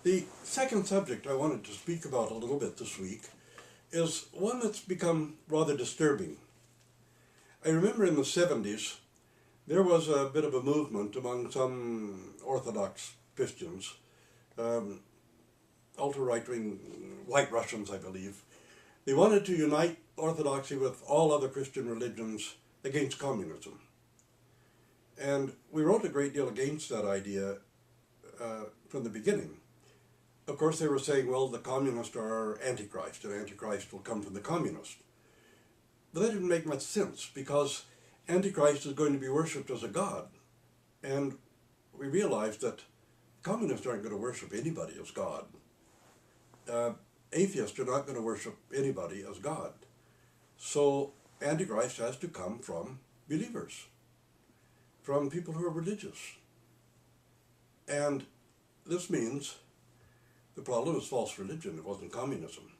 The second subject I wanted to speak about a little bit this week is one that's become rather disturbing. I remember in the 70s, there was a bit of a movement among some Orthodox Christians, ultra-right-wing white Russians, I believe. They wanted to unite Orthodoxy with all other Christian religions against communism. And we wrote a great deal against that idea from the beginning. Of course, they were saying, well, the communists are Antichrist, and Antichrist will come from the communists. But that didn't make much sense, because Antichrist is going to be worshipped as a god. And we realized that communists aren't going to worship anybody as God. Atheists are not going to worship anybody as God. So Antichrist has to come from believers, from people who are religious. And this means the problem is false religion, it wasn't communism.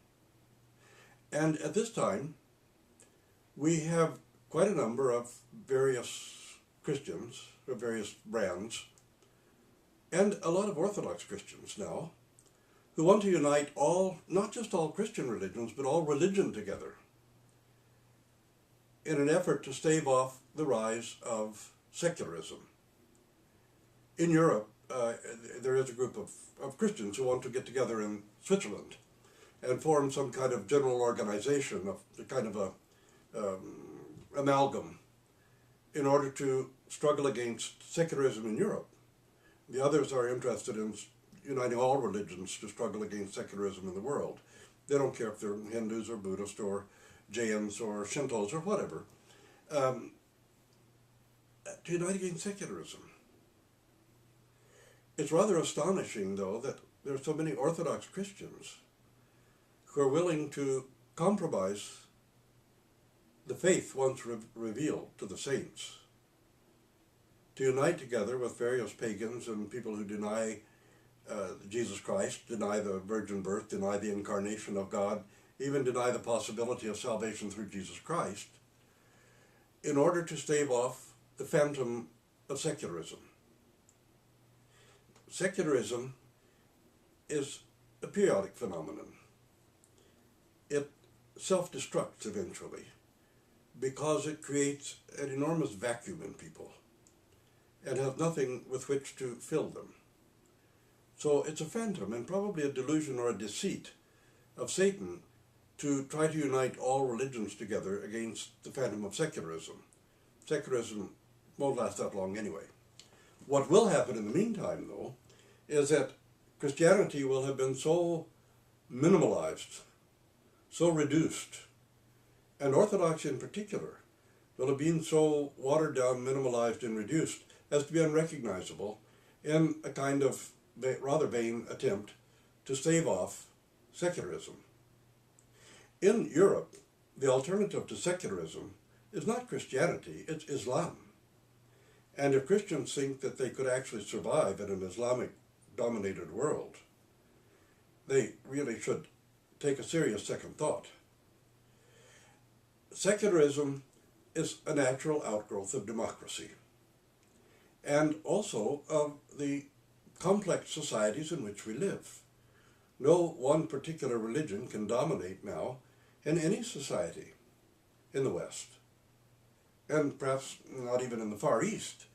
And at this time, we have quite a number of various Christians, of various brands, and a lot of Orthodox Christians now, who want to unite all, not just all Christian religions, but all religion together in an effort to stave off the rise of secularism. In Europe, there is a group of Christians who want to get together in Switzerland and form some kind of general organization, of kind of a amalgam, in order to struggle against secularism in Europe. The others are interested in uniting all religions to struggle against secularism in the world. They don't care if they're Hindus or Buddhists or Jains or Shintos or whatever. To unite against secularism. It's rather astonishing, though, that there are so many Orthodox Christians who are willing to compromise the faith once revealed to the saints, to unite together with various pagans and people who deny Jesus Christ, deny the virgin birth, deny the incarnation of God, even deny the possibility of salvation through Jesus Christ, in order to stave off the phantom of secularism. Secularism is a periodic phenomenon. It self-destructs eventually because it creates an enormous vacuum in people and has nothing with which to fill them. So it's a phantom and probably a delusion or a deceit of Satan to try to unite all religions together against the phantom of secularism. Secularism won't last that long anyway. What will happen in the meantime, though, is that Christianity will have been so minimalized, so reduced, and Orthodoxy in particular will have been so watered down, minimalized, and reduced as to be unrecognizable in a kind of rather vain attempt to stave off secularism. In Europe, the alternative to secularism is not Christianity, it's Islam. And if Christians think that they could actually survive in an Islamic-dominated world, they really should take a serious second thought. Secularism is a natural outgrowth of democracy, and also of the complex societies in which we live. No one particular religion can dominate now in any society in the West, and perhaps not even in the Far East.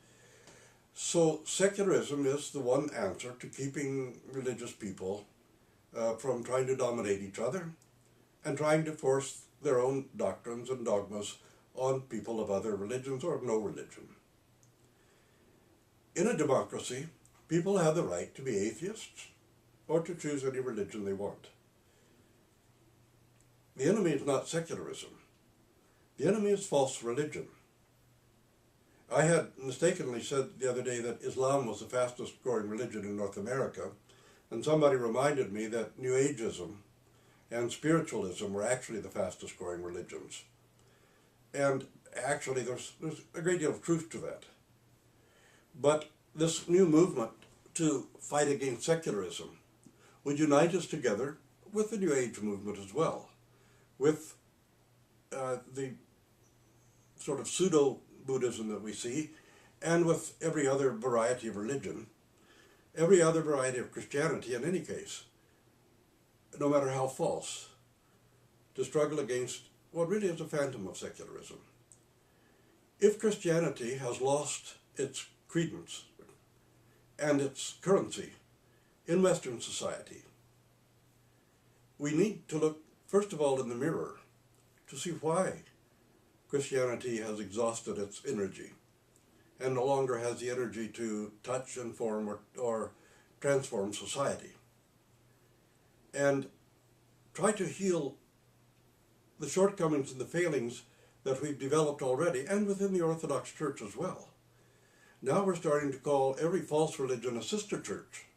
So secularism is the one answer to keeping religious people from trying to dominate each other and trying to force their own doctrines and dogmas on people of other religions or of no religion. In a democracy, people have the right to be atheists or to choose any religion they want. The enemy is not secularism. The enemy is false religion. I had mistakenly said the other day that Islam was the fastest growing religion in North America, and somebody reminded me that New Ageism and spiritualism were actually the fastest growing religions. And actually there's a great deal of truth to that. But this new movement to fight against secularism would unite us together with the New Age movement as well, with the sort of pseudo-Buddhism that we see, and with every other variety of religion, every other variety of Christianity in any case, no matter how false, to struggle against what really is a phantom of secularism. If Christianity has lost its credence and its currency in Western society, we need to look, first of all, in the mirror to see why Christianity has exhausted its energy and no longer has the energy to touch, inform, or transform society. And try to heal the shortcomings and the failings that we've developed already, and within the Orthodox Church as well. Now we're starting to call every false religion a sister church.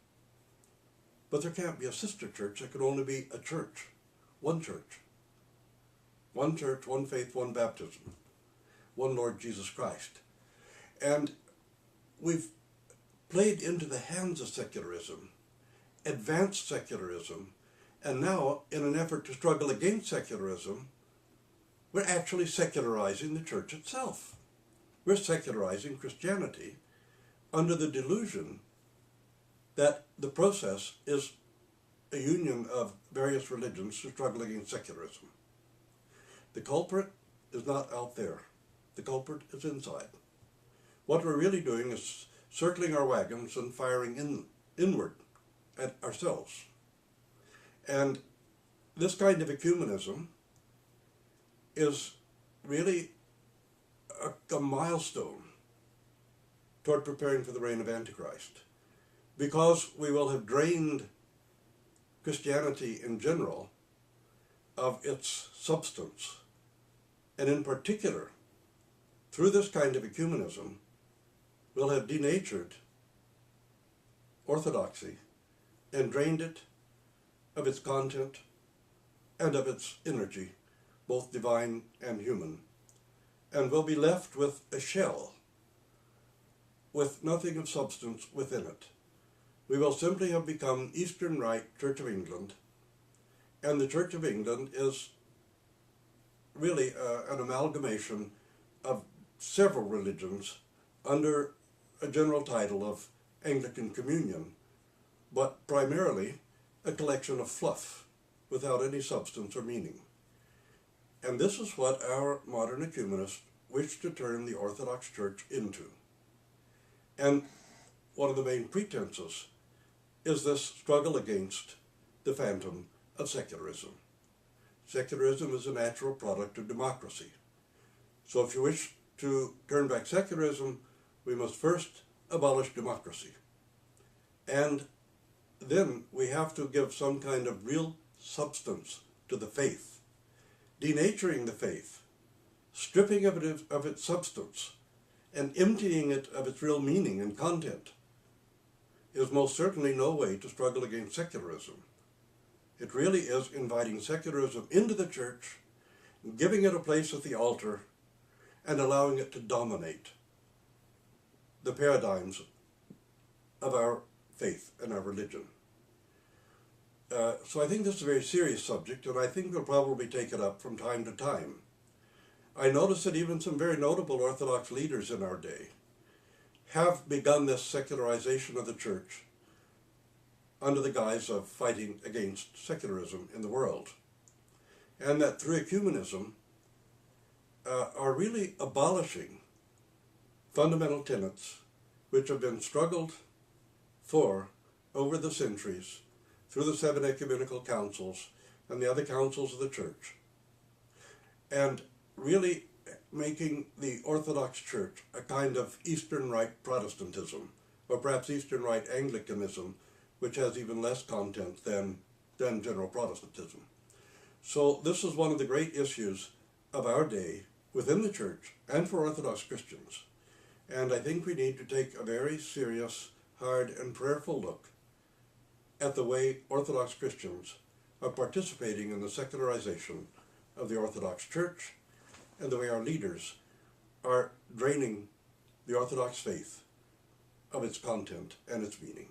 But there can't be a sister church. There can only be a church. One church. One church, one faith, one baptism. One Lord Jesus Christ. And we've played into the hands of secularism, advanced secularism, and now, in an effort to struggle against secularism, we're actually secularizing the church itself. We're secularizing Christianity under the delusion that the process is a union of various religions to struggle against secularism. The culprit is not out there. The culprit is inside. What we're really doing is circling our wagons and firing inward at ourselves. And this kind of ecumenism is really a milestone toward preparing for the reign of Antichrist, because we will have drained Christianity in general of its substance, and in particular, through this kind of ecumenism, we'll have denatured orthodoxy and drained it of its content and of its energy, both divine and human, and we'll be left with a shell with nothing of substance within it. We will simply have become Eastern Rite Church of England, and the Church of England is really an amalgamation of several religions under a general title of Anglican Communion, but primarily a collection of fluff without any substance or meaning. And this is what our modern ecumenists wish to turn the Orthodox Church into. And one of the main pretenses is this struggle against the phantom of secularism. Secularism is a natural product of democracy. So if you wish to turn back secularism, we must first abolish democracy. And then we have to give some kind of real substance to the faith. Denaturing the faith, stripping of its substance, and emptying it of its real meaning and content is most certainly no way to struggle against secularism. It really is inviting secularism into the church, giving it a place at the altar, and allowing it to dominate the paradigms of our faith and our religion. So I think this is a very serious subject, and I think we'll probably take it up from time to time. I notice that even some very notable Orthodox leaders in our day have begun this secularization of the church under the guise of fighting against secularism in the world. And that through ecumenism are really abolishing fundamental tenets which have been struggled for over the centuries through the 7 ecumenical councils and the other councils of the church, and really making the Orthodox Church a kind of Eastern Rite Protestantism, or perhaps Eastern Rite Anglicanism, which has even less content than general Protestantism. So this is one of the great issues of our day within the church and for Orthodox Christians. And I think we need to take a very serious, hard, and prayerful look at the way Orthodox Christians are participating in the secularization of the Orthodox Church, and the way our leaders are draining the Orthodox faith of its content and its meaning.